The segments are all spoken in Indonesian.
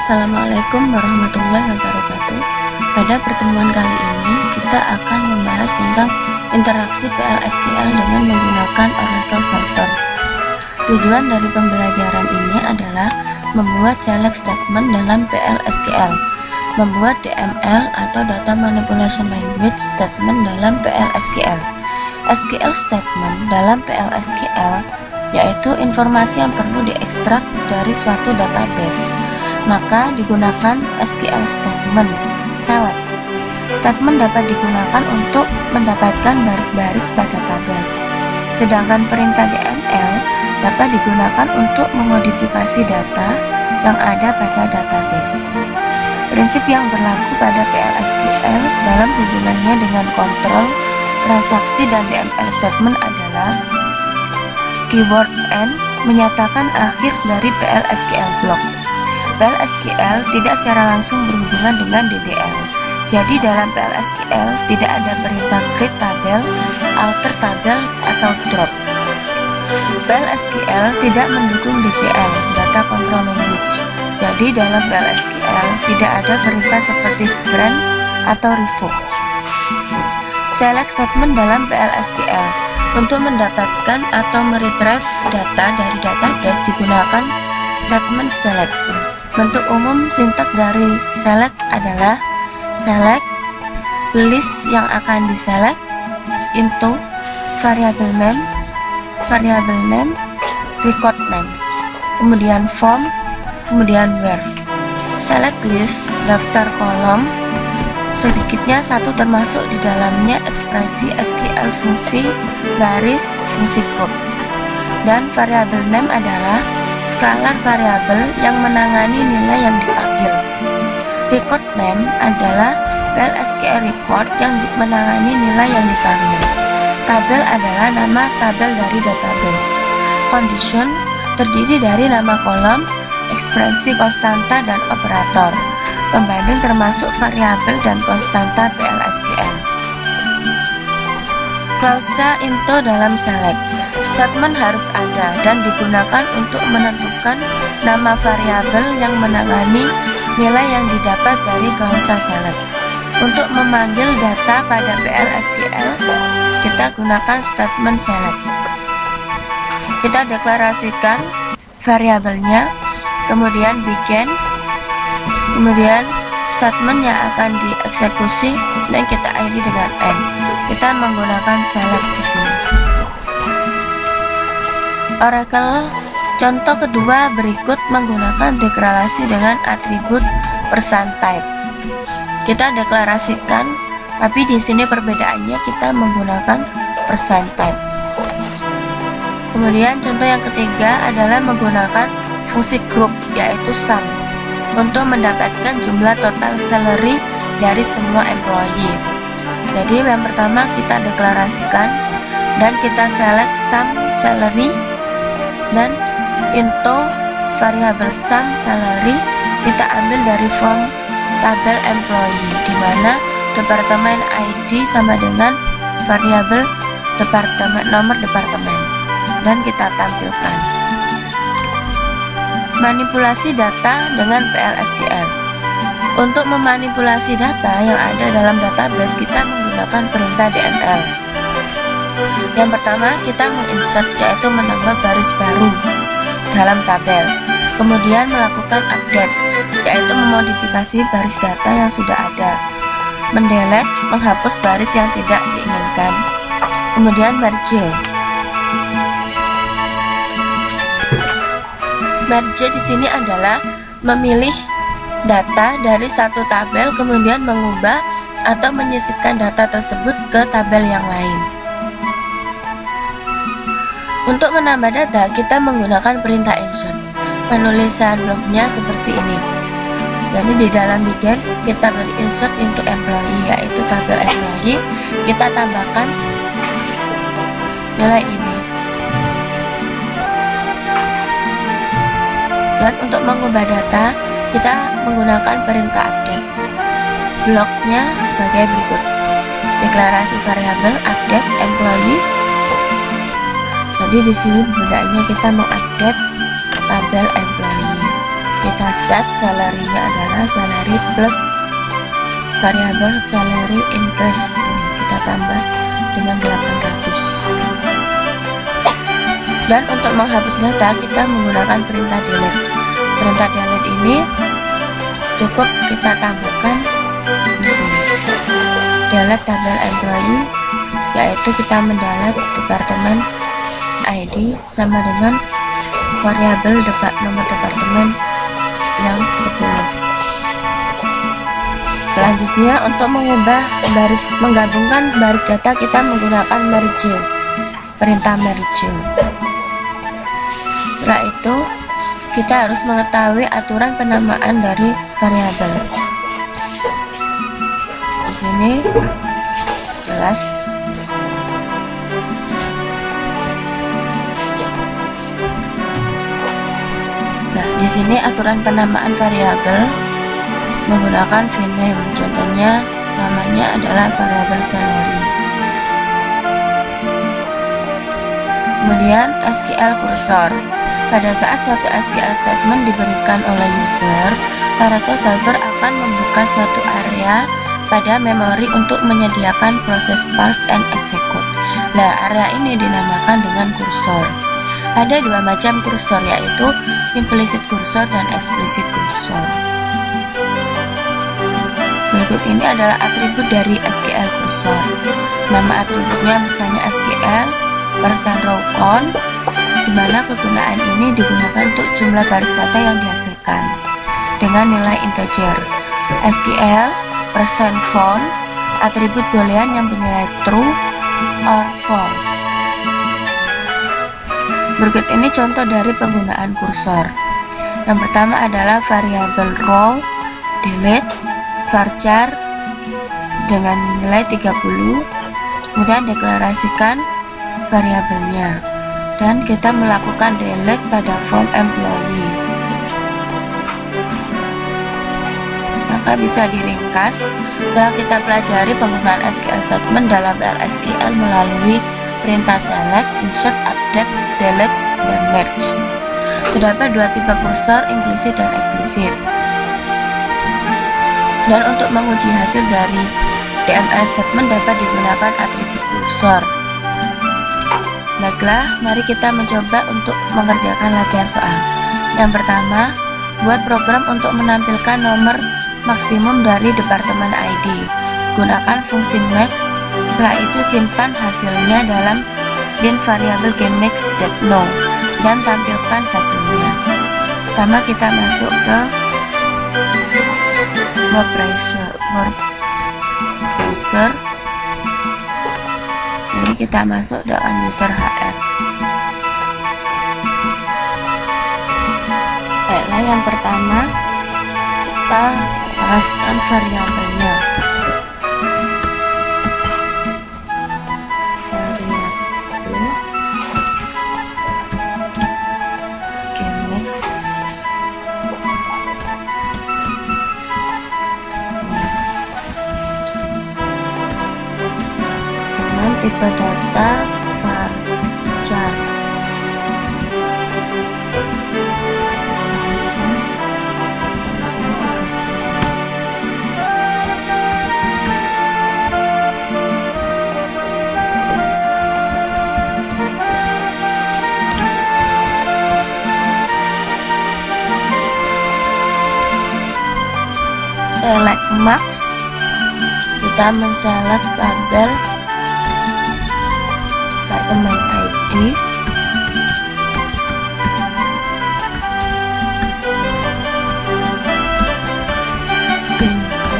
Assalamualaikum warahmatullahi wabarakatuh. Pada pertemuan kali ini kita akan membahas tentang interaksi PL/SQL dengan menggunakan Oracle Server. Tujuan dari pembelajaran ini adalah membuat select statement dalam PL/SQL, membuat DML atau Data Manipulation Language statement dalam PL/SQL. SQL statement dalam PL/SQL yaitu informasi yang perlu diekstrak dari suatu database. Maka digunakan SQL statement select. Statement dapat digunakan untuk mendapatkan baris-baris pada tabel. Sedangkan perintah DML dapat digunakan untuk memodifikasi data yang ada pada database. Prinsip yang berlaku pada PL/SQL dalam hubungannya dengan kontrol, transaksi, dan DML statement adalah keyword N menyatakan akhir dari PL/SQL block. PL/SQL tidak secara langsung berhubungan dengan DDL. Jadi dalam PL/SQL tidak ada perintah create tabel, alter tabel, atau drop. PL/SQL tidak mendukung DCL, Data Control Language. Jadi dalam PL/SQL tidak ada perintah seperti grant atau revoke. Select statement dalam PL/SQL. Untuk mendapatkan atau meretrieve data dari database digunakan statement select. Bentuk umum sintak dari select adalah select, list yang akan diselect, into, variable name, record name, kemudian form, kemudian where. Select list, daftar kolom, sedikitnya satu termasuk di dalamnya ekspresi SQL fungsi baris, fungsi group. Dan variable name adalah skalar variabel yang menangani nilai yang dipanggil. Record name adalah PL/SQL record yang menangani nilai yang dipanggil. Tabel adalah nama tabel dari database. Condition terdiri dari nama kolom, ekspresi konstanta, dan operator. Pembanding termasuk variabel dan konstanta PL/SQL. Klausa into dalam select. Statement harus ada dan digunakan untuk menentukan nama variabel yang menangani nilai yang didapat dari klausa select. Untuk memanggil data pada PL/SQL, kita gunakan statement select. Kita deklarasikan variabelnya, kemudian begin, kemudian statement yang akan dieksekusi, dan kita akhiri dengan end. Kita menggunakan select di sini. Oracle contoh kedua berikut menggunakan deklarasi dengan atribut %type. Kita deklarasikan, tapi di sini perbedaannya kita menggunakan %type. Kemudian contoh yang ketiga adalah menggunakan fungsi group yaitu sum untuk mendapatkan jumlah total salary dari semua employee. Jadi yang pertama kita deklarasikan dan kita select sum salary, dan into variable sum salary kita ambil dari form tabel employee, di mana departemen ID sama dengan variabel departemen, nomor departemen, dan kita tampilkan. Manipulasi data dengan PL/SQL. Untuk memanipulasi data yang ada dalam database kita menggunakan perintah DML. Yang pertama kita menginsert yaitu menambah baris baru dalam tabel. Kemudian melakukan update yaitu memodifikasi baris data yang sudah ada. Mendelete, menghapus baris yang tidak diinginkan. Kemudian merge. Merge di sini adalah memilih data dari satu tabel kemudian mengubah atau menyisipkan data tersebut ke tabel yang lain. Untuk menambah data kita menggunakan perintah insert. Penulisan bloknya seperti ini. Jadi di dalam begin kita beri insert into employee yaitu tabel employee, kita tambahkan nilai ini. Dan untuk mengubah data kita menggunakan perintah update. Bloknya sebagai berikut. Deklarasi variabel update employee. Jadi di sini perbedaannya kita mengupdate tabel employee. kita set salary-nya adalah salary plus variable salary increase, ini kita tambah dengan 800. Dan untuk menghapus data kita menggunakan perintah delete. Perintah delete ini cukup kita tambahkan di sini. Delete tabel employee, yaitu kita mendelete departemen ID sama dengan variabel nomor departemen yang 10. Selanjutnya untuk menggabungkan baris data kita menggunakan merge, perintah merge. Setelah itu kita harus mengetahui aturan penamaan dari variabel. Di sini jelas. Nah, di sini aturan penamaan variabel menggunakan vname. Contohnya namanya adalah variabel salary. Kemudian SQL cursor. Pada saat suatu SQL statement diberikan oleh user, Oracle Server akan membuka suatu area pada memori untuk menyediakan proses parse and execute. Nah, area ini dinamakan dengan kursor. Ada dua macam kursor, yaitu implicit cursor dan explicit cursor. Berikut ini adalah atribut dari SQL cursor. Nama atributnya misalnya SQL %row_count, di mana kegunaan ini digunakan untuk jumlah baris data yang dihasilkan dengan nilai integer. SQL %font, atribut boolean yang bernilai true or false. Berikut ini contoh dari penggunaan kursor. Yang pertama adalah variabel row delete varchar dengan nilai 30, kemudian deklarasikan variabelnya, dan kita melakukan delete pada form employee. Maka bisa diringkas, setelah kita pelajari penggunaan SQL statement dalam LSQL melalui perintah select, insert, update, delete, dan merge. Terdapat dua tipe kursor, implicit dan explicit. Dan untuk menguji hasil dari DML statement dapat digunakan atribut kursor. Baiklah, mari kita mencoba untuk mengerjakan latihan soal. Yang pertama, buat program untuk menampilkan nomor maksimum dari departemen ID. Gunakan fungsi max, setelah itu simpan hasilnya dalam bin variabel GameMax.no dan tampilkan hasilnya. Pertama kita masuk ke web browser. Ini kita masuk dengan user HR. Baiklah, yang pertama kita paskan variabelnya. Variabel GameMax dengan tipe data varchar. Select max, kita menselect tabel departemen ID, info,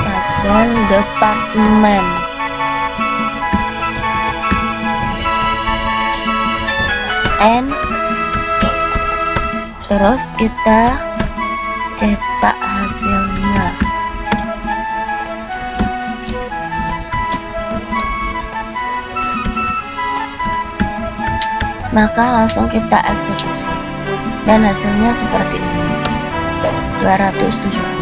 tabel departemen, and terus kita cetak hasilnya. Maka langsung kita eksekusi dan hasilnya seperti ini, 270.